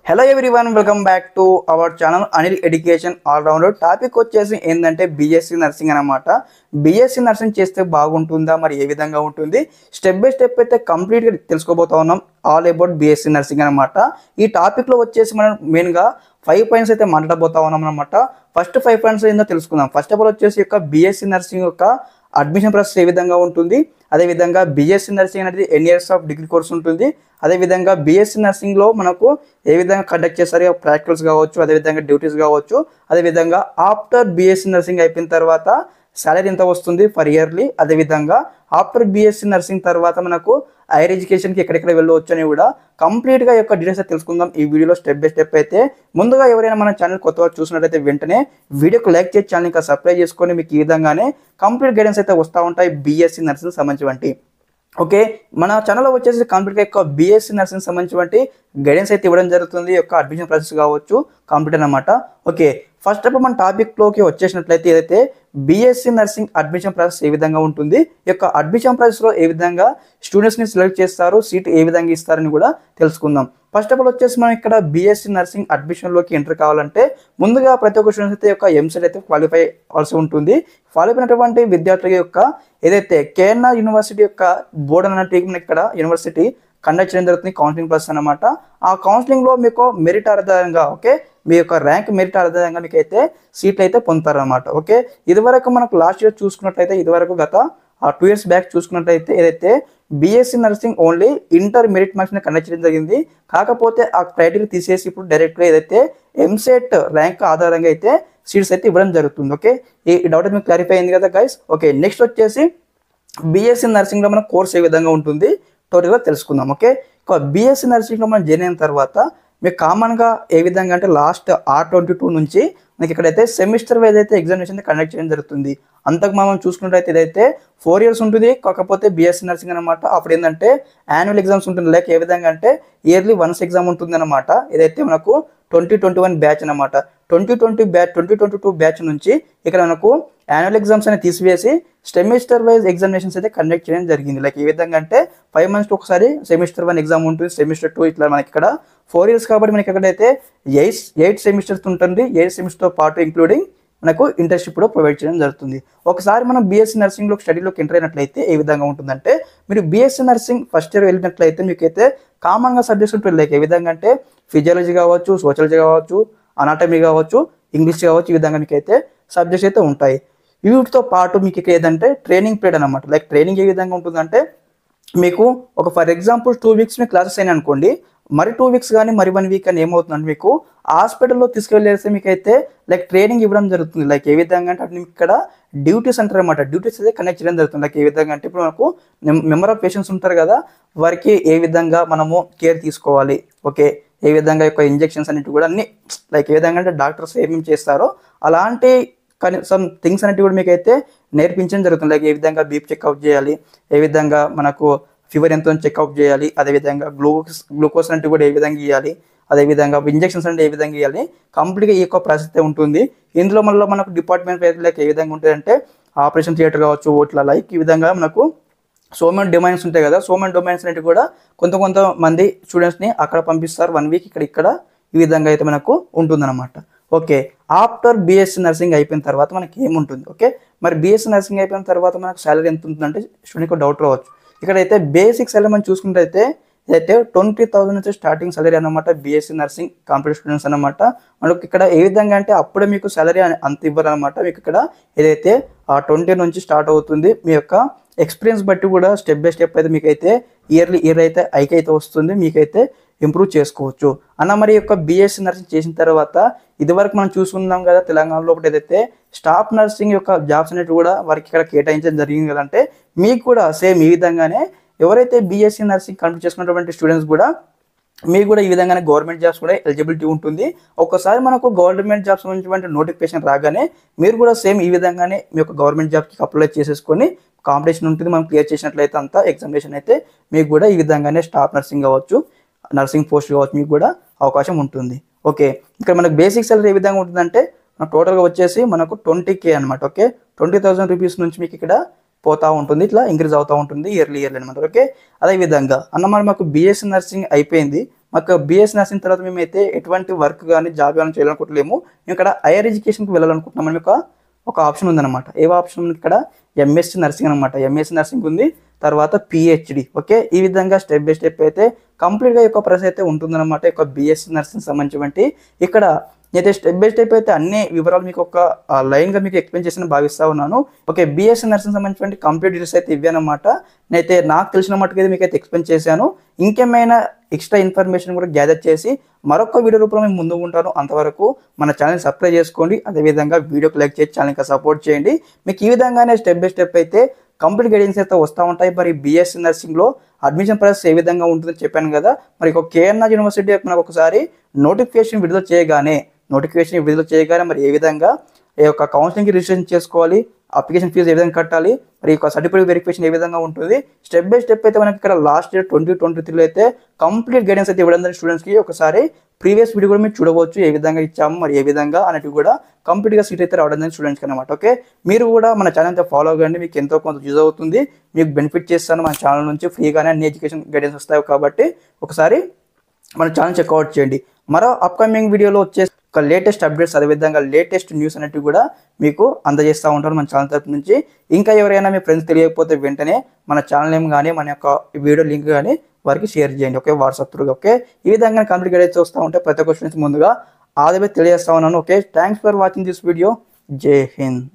Hello everyone, welcome back to our channel Anil education allrounder. Topic వచ్చేసి ఏంటంటే BSc nursing అనమాట. BSc nursing చేస్తే బాగుంటుందా, మరి ఏ విధంగా ఉంటుంది, స్టెప్ బై స్టెప్ అయితే కంప్లీట్గా తెలుసుకోబోతా ఉన్నాం. ఆల్ అబౌట్ బీఎస్సీ నర్సింగ్ అనమాట. ఈ టాపిక్లో వచ్చేసి మనం మెయిన్గా 5 పాయింట్స్ అయితే మాట్లాడబోతా ఉన్నాం అనమాట. ఫస్ట్ 5 పాయింట్స్ ఏందో తెలుసుకుందాం. ఫస్ట్ ఆఫ్ ఆల్ వచ్చేసి యొక్క బీఎస్సీ నర్సింగ్ యొక్క అడ్మిషన్ ప్రాసెస్ ఏ విధంగా ఉంటుంది, అదేవిధంగా బీఎస్సీ నర్సింగ్ అనేది ఎన్ని ఇయర్స్ ఆఫ్ డిగ్రీ కోర్స్ ఉంటుంది, అదేవిధంగా బీఎస్సీ నర్సింగ్లో మనకు ఏ విధంగా కండక్ట్ చేస్తారు, ప్రాక్టికల్స్ కావచ్చు, అదేవిధంగా డ్యూటీస్ కావచ్చు, అదేవిధంగా ఆఫ్టర్ బీఎస్సీ నర్సింగ్ అయిపోయిన తర్వాత సాలరీ ఎంత వస్తుంది ఫర్ ఇయర్లీ, అదేవిధంగా ఆఫ్టర్ బీఎస్సీ నర్సింగ్ తర్వాత మనకు హైయర్ ఎడ్యుకేషన్కి ఎక్కడెక్కడ వెళ్ళవచ్చు అని కూడా కంప్లీట్గా యొక్క డీటెయిల్స్ అయితే తెలుసుకుందాం ఈ వీడియోలో స్టెప్ బై స్టెప్ అయితే. ముందుగా ఎవరైనా మన ఛానల్ కొత్త వాళ్ళు చూసినట్టయితే వెంటనే వీడియోకి లైక్ చేసి ఛానల్ ఇంకా సబ్స్క్రైబ్ చేసుకొని మీకు ఈ విధంగానే కంప్లీట్ గైడెన్స్ అయితే వస్తూ ఉంటాయి బీఎస్సీ నర్సింగ్ సంబంధించి. ఓకే, మన ఛానల్లో వచ్చేసి కంప్లీట్గా యొక్క బీఎస్సీ నర్సింగ్ సంబంధించి గైడెన్స్ అయితే ఇవ్వడం జరుగుతుంది. యొక్క అడ్మిషన్ ప్రాసెస్ కావచ్చు కంప్లీట్ అనమాట. ఓకే, ఫస్ట్ ఆఫ్ ఆల్ మన టాపిక్లోకి వచ్చేసినట్లయితే ఏదైతే బీఎస్సీ నర్సింగ్ అడ్మిషన్ ప్రాసెస్ ఏ విధంగా ఉంటుంది, ఈ యొక్క అడ్మిషన్ ప్రాసెస్లో ఏ విధంగా స్టూడెంట్స్ని సెలెక్ట్ చేస్తారు, సీట్ ఏ విధంగా ఇస్తారని కూడా తెలుసుకుందాం. ఫస్ట్ ఆఫ్ ఆల్ వచ్చేసి మనం ఇక్కడ బీఎస్సీ నర్సింగ్ అడ్మిషన్లోకి ఎంటర్ కావాలంటే ముందుగా ప్రతి ఒక్క స్టూడెంట్స్ అయితే యొక్క ఎంసెట్ అయితే క్వాలిఫై అవ్వాల్సి ఉంటుంది. క్వాలిఫై అయినటువంటి విద్యార్థుల యొక్క ఏదైతే కేఎన్ఆర్ యూనివర్సిటీ యొక్క బోర్డు అన్నట్టు ఇక్కడ యూనివర్సిటీ కండక్ట్ చేయడం జరుగుతుంది కౌన్సిలింగ్ ప్రాసెస్ అనమాట. ఆ కౌన్సిలింగ్లో మీకు మెరిట్ ఆధారంగా మీ యొక్క ర్యాంక్ మెరిట్ ఆధారంగా మీకు అయితే సీట్లు అయితే పొందుతారనమాట. ఓకే, ఇదివరకు మనకు లాస్ట్ ఇయర్ చూసుకున్నట్లయితే ఇదివరకు గత 2 years బ్యాక్ చూసుకున్నట్లయితే ఏదైతే BSc nursing only inter merit మార్క్స్ని కండక్ట్ చేయడం జరిగింది. కాకపోతే ఆ క్రైటీరియా తీసేసి ఇప్పుడు డైరెక్ట్గా ఏదైతే ఎంసెట్ ర్యాంక్ ఆధారంగా అయితే సీట్స్ అయితే ఇవ్వడం జరుగుతుంది. ఓకే, ఈ డౌట్ మీకు క్లారిఫై అయింది కదా గైస్. ఓకే, నెక్స్ట్ వచ్చేసి బీఎస్సీ నర్సింగ్లో మన కోర్స్ ఏ విధంగా ఉంటుంది టోటల్గా తెలుసుకుందాం. ఓకే, బీఎస్సీ నర్సింగ్లో మనం జాయిన్ అయిన తర్వాత మీకు కామన్గా ఏ విధంగా అంటే లాస్ట్ R22 నుంచి మనకి ఇక్కడైతే సెమిస్టర్ వైజ్ అయితే ఎగ్జామినేషన్ కండక్ట్ చేయడం జరుగుతుంది. అంతకు మనం చూసుకున్నట్టయితే ఇదైతే 4 years ఉంటుంది. కాకపోతే బీఎస్సీ నర్సింగ్ అనమాట. అప్పుడు ఏంటంటే యాన్యువల్ ఎగ్జామ్స్ ఉంటుంది, లైక్ ఏ విధంగా అంటే ఇయర్లీ వన్స్ ఎగ్జామ్ ఉంటుంది అనమాట. ఇదైతే మనకు 2021 బ్యాచ్ అనమాట. 2022 బ్యాచ్ నుంచి ఇక్కడ మనకు యాన్యువల్ ఎగ్జామ్స్ అనేది తీసివేసి సెమిస్టర్ వైజ్ ఎగ్జామినేషన్స్ అయితే కండక్ట్ చేయడం జరిగింది. లైక్ ఏ విధంగా అంటే 5 months ఒకసారి సెమిస్టర్ 1 ఎగ్జామ్ ఉంటుంది, సెమిస్టర్ 2 ఇట్లా మనకి ఇక్కడ 4 years కాబట్టి మనకి ఎక్కడైతే 8 సెమిస్టర్స్ ఉంటుంది. 8 సెమిస్టర్తో పాటు ఇంక్లూడింగ్ మనకు ఇంటర్న్షిప్ కూడా ప్రొవైడ్ చేయడం జరుగుతుంది. ఒకసారి మనం బీఎస్సీ నర్సింగ్లో స్టడీలోకి ఎంటర్ అయినట్లయితే ఏ విధంగా ఉంటుందంటే మీరు బీఎస్సీ నర్సింగ్ ఫస్ట్ ఇయర్ వెళ్ళినట్లయితే మీకైతే కామన్గా సబ్జెక్ట్స్ ఉంటుంది. లైక్ ఏ విధంగా అంటే ఫిజియాలజీ కావచ్చు, సోషాలజీ కావచ్చు, అనాటమీ కావచ్చు, ఇంగ్లీష్ కావచ్చు, ఈ విధంగా మీకైతే సబ్జెక్ట్స్ అయితే ఉంటాయి. వీటితో పాటు మీకు ఏదంటే ట్రైనింగ్ పీరియడ్ అనమాట. లైక్ ట్రైనింగ్ ఏ విధంగా ఉంటుందంటే మీకు ఒక for example 2 weeks me classes అయినా అనుకోండి, మరి 2 weeks కానీ మరి 1 week కానీ ఏమవుతుందంటే మీకు హాస్పిటల్లో తీసుకెళ్ళేసి మీకైతే లైక్ ట్రైనింగ్ ఇవ్వడం జరుగుతుంది. లైక్ ఏ విధంగా అంటే అప్పుడు ఇక్కడ డ్యూటీస్ అంటారు అనమాట. డ్యూటీస్ అయితే కనెక్ట్ చేయడం జరుగుతుంది. లైక్ ఏ విధంగా అంటే ఇప్పుడు మనకు మెంబర్ ఆఫ్ పేషెంట్స్ ఉంటారు కదా, వారికి ఏ విధంగా మనము కేర్ తీసుకోవాలి, ఓకే, ఏ విధంగా యొక్క ఇంజెక్షన్స్ అన్నిటి కూడా అన్ని లైక్ ఏ విధంగా అంటే డాక్టర్స్ ఏమేమి చేస్తారో అలాంటి కానీ సమ్ థింగ్స్ అనేవి కూడా మీకు అయితే నేర్పించడం జరుగుతుంది. లైక్ ఏ విధంగా బీపీ చెక్అవుట్ చేయాలి, ఏ విధంగా మనకు ఫీవర్ ఎంతో చెక్అవుట్ చేయాలి, అదేవిధంగా గ్లూకోజ్ అంటే కూడా ఏ విధంగా ఇవ్వాలి, అదేవిధంగా ఇంజెక్షన్స్ అంటే ఏ విధంగా ఇవ్వాలి, కంప్లీట్గా ఈ యొక్క ప్రాసెస్ అయితే ఉంటుంది. ఇందులో మనకు డిపార్ట్మెంట్ లైక్ ఏ విధంగా ఉంటుందంటే ఆపరేషన్ థియేటర్ కావచ్చు, ఓట్ల లైక్ ఈ విధంగా మనకు సో మెనీ డొమైన్స్ ఉంటాయి కదా. సో మెనీ డొమైన్స్ అనేవి కూడా కొంతమంది స్టూడెంట్స్ని అక్కడ పంపిస్తారు 1 week ఇక్కడ ఈ విధంగా అయితే మనకు ఉంటుందన్నమాట. ఓకే, ఆఫ్టర్ బీఎస్సీ నర్సింగ్ అయిపోయిన తర్వాత మనకి ఏముంటుంది, ఓకే, మరి బీఎస్సీ నర్సింగ్ అయిపోయిన తర్వాత మనకు సాలరీ ఎంత ఉంటుందంటే స్టూడెంట్కి డౌట్ రావచ్చు. ఇక్కడైతే బేసిక్ సాలరీ మనం చూసుకుంటే ఇదైతే 20,000 నుంచి స్టార్టింగ్ సాలరీ అనమాట. బీఎస్సీ నర్సింగ్ కంప్లీట్ స్టూడెంట్స్ అనమాట. మనకు ఇక్కడ ఏ విధంగా అంటే అప్పుడే మీకు సాలరీ అంత ఇవ్వరు అనమాట. మీకు ఇక్కడ ఏదైతే 20 నుంచి స్టార్ట్ అవుతుంది. మీ యొక్క ఎక్స్పీరియన్స్ బట్టి కూడా స్టెప్ బై స్టెప్ అయితే మీకైతే ఇయర్ అయితే హైక్ అయితే వస్తుంది, మీకైతే ఇంప్రూవ్ చేసుకోవచ్చు అన్న. మరి యొక్క బీఎస్సీ నర్సింగ్ చేసిన తర్వాత ఇదివరకు మనం చూసుకున్నాం కదా తెలంగాణలో ఒకటి ఏదైతే స్టాఫ్ నర్సింగ్ యొక్క జాబ్స్ అనేవి కూడా వారికి ఇక్కడ కేటాయించడం జరిగింది కదంటే మీకు కూడా సేమ్ ఈ విధంగానే ఎవరైతే బీఎస్సీ నర్సింగ్ కంప్లీట్ చేసుకున్నటువంటి స్టూడెంట్స్ కూడా మీకు కూడా ఈ విధంగానే గవర్నమెంట్ జాబ్స్ కూడా ఎలిజిబిలిటీ ఉంటుంది. ఒక్కసారి మనకు గవర్నమెంట్ జాబ్స్ సంబంధించిన నోటిఫికేషన్ రాగానే మీరు కూడా సేమ్ ఈ విధంగానే మీ యొక్క గవర్నమెంట్ జాబ్కి అప్లై చేసేసుకొని కాంపిటీషన్ ఉంటుంది, మనం క్లియర్ చేసినట్లయితే అంతా ఎగ్జామినేషన్ అయితే మీకు కూడా ఈ విధంగానే స్టాఫ్ నర్సింగ్ కావచ్చు, నర్సింగ్ పోస్ట్ కావచ్చు, మీకు కూడా అవకాశం ఉంటుంది. ఓకే, ఇక్కడ మనకు బేసిక్ సాలరీ ఏ విధంగా ఉంటుందంటే టోటల్గా వచ్చేసి మనకు 20K అనమాట. ఓకే, 20,000 రూపీస్ నుంచి మీకు ఇక్కడ పోతూ ఉంటుంది, ఇట్లా ఇంక్రీజ్ అవుతూ ఉంటుంది ఇయర్లీ అనమాట. ఓకే, అదేవిధంగా అన్నమాట మాకు బీఎస్సీ నర్సింగ్ అయిపోయింది. మాకు బీఎస్సీ నర్సింగ్ తర్వాత మేమైతే ఎటువంటి వర్క్ కానీ జాబ్ కానీ చేయాలనుకుంటలేము. మేము ఇక్కడ హైయర్ ఎడ్యుకేషన్కి వెళ్ళాలనుకుంటున్నాం. మీకు ఒక ఆప్షన్ ఉందన్నమాట. ఏ ఆప్షన్ ఉంది ఇక్కడ? ఎంఎస్సీ నర్సింగ్ అనమాట. ఎంఎస్సీ నర్సింగ్ ఉంది, తర్వాత పిహెచ్డి. ఓకే, ఈ విధంగా స్టెప్ బై స్టెప్ అయితే కంప్లీట్గా ఈ యొక్క ప్రాసెస్ అయితే ఉంటుందన్నమాట. ఈ యొక్క బీఎస్సీ నర్సింగ్ సంబంధించి ఇక్కడ నేనైతే స్టెప్ బై స్టెప్ అయితే అన్ని వివరాలు మీకు ఒక లైన్గా మీకు ఎక్స్ప్లెయిన్ చేసి భావిస్తూ ఉన్నాను. ఓకే, బీఎస్సీ నర్సింగ్ సంబంధించిన కంప్లీట్ డీటెయిల్స్ అయితే ఇవ్వనమాట. నేనైతే నాకు తెలిసిన మట్టుకు అయితే మీకు అయితే ఎక్స్ప్లెయిన్ చేశాను. ఇంకేమైనా ఎక్స్ట్రా ఇన్ఫర్మేషన్ కూడా గ్యాదర్ చేసి మరొక వీడియో రూపంలో మేము ముందు ఉంటాను. అంతవరకు మన ఛానల్ సబ్స్క్రైబ్ చేసుకోండి. అదేవిధంగా వీడియోకి లైక్ చేసి ఛానల్కి సపోర్ట్ చేయండి. మీకు ఈ విధంగానే స్టెప్ బై స్టెప్ అయితే కంప్లీట్ గైడెన్స్ అయితే వస్తూ ఉంటాయి. మరి బీఎస్సీ నర్సింగ్లో అడ్మిషన్ ప్రాసెస్ ఏ విధంగా ఉంటుందని చెప్పాను కదా. మరి ఒక కేఎన్ఆర్ యూనివర్సిటీ మనకు ఒకసారి నోటిఫికేషన్ విడుదల చేయగానే మరి ఏ విధంగా ఈ యొక్క కౌన్సిలింగ్కి రిజిస్ట్రేషన్ చేసుకోవాలి, అప్లికేషన్ ఫీజు ఏ విధంగా కట్టాలి, మరి యొక్క సర్టిఫికేట్ వెరిఫికేషన్ ఏ విధంగా ఉంటుంది, స్టెప్ బై స్టెప్ అయితే మనకి ఇక్కడ లాస్ట్ ఇయర్ 2023లో అయితే కంప్లీట్ గైడెన్స్ అయితే ఇవ్వడం స్టూడెంట్స్కి ఒకసారి ప్రీవియస్ వీడియో కూడా మీరు చూడవచ్చు. ఏ విధంగా ఇచ్చాము, మరి ఏ విధంగా అనేవి కూడా కంప్లీట్గా సీట్ అయితే రావడం స్టూడెంట్స్కి అనమాట. ఓకే, మీరు కూడా మన ఛానల్ అయితే ఫాలో అవ్వండి. మీకు ఎంతో కొంత యూజ్ అవుతుంది, మీకు బెనిఫిట్ చేస్తాను. మన ఛానల్ నుంచి ఫ్రీగానే అన్ని ఎడ్యుకేషన్ గైడెన్స్ వస్తాయి కాబట్టి ఒకసారి మన ఛానల్ చెక్అవుట్ చేయండి. మరో అప్కమింగ్ వీడియోలో వచ్చే ఒక లేటెస్ట్ అప్డేట్స్, అదేవిధంగా లేటెస్ట్ న్యూస్ అనేవి కూడా మీకు అందజేస్తూ ఉంటారు మన ఛానల్ తరపు నుంచి. ఇంకా ఎవరైనా మీ ఫ్రెండ్స్ తెలియకపోతే వెంటనే మన ఛానల్ నేమ్ కానీ మన యొక్క వీడియో లింక్ కానీ వారికి షేర్ చేయండి. Okay, WhatsApp through. ఓకే, ఈ విధంగా కంప్లీట్ గైడెన్స్ వస్తూ ఉంటే ప్రతి ఒక్క స్టూడెంట్స్ ముందుగా ఆల్ ది బెస్ట్ తెలియజేస్తా ఉన్నాను. Okay, thanks for watching this video. జై హింద్.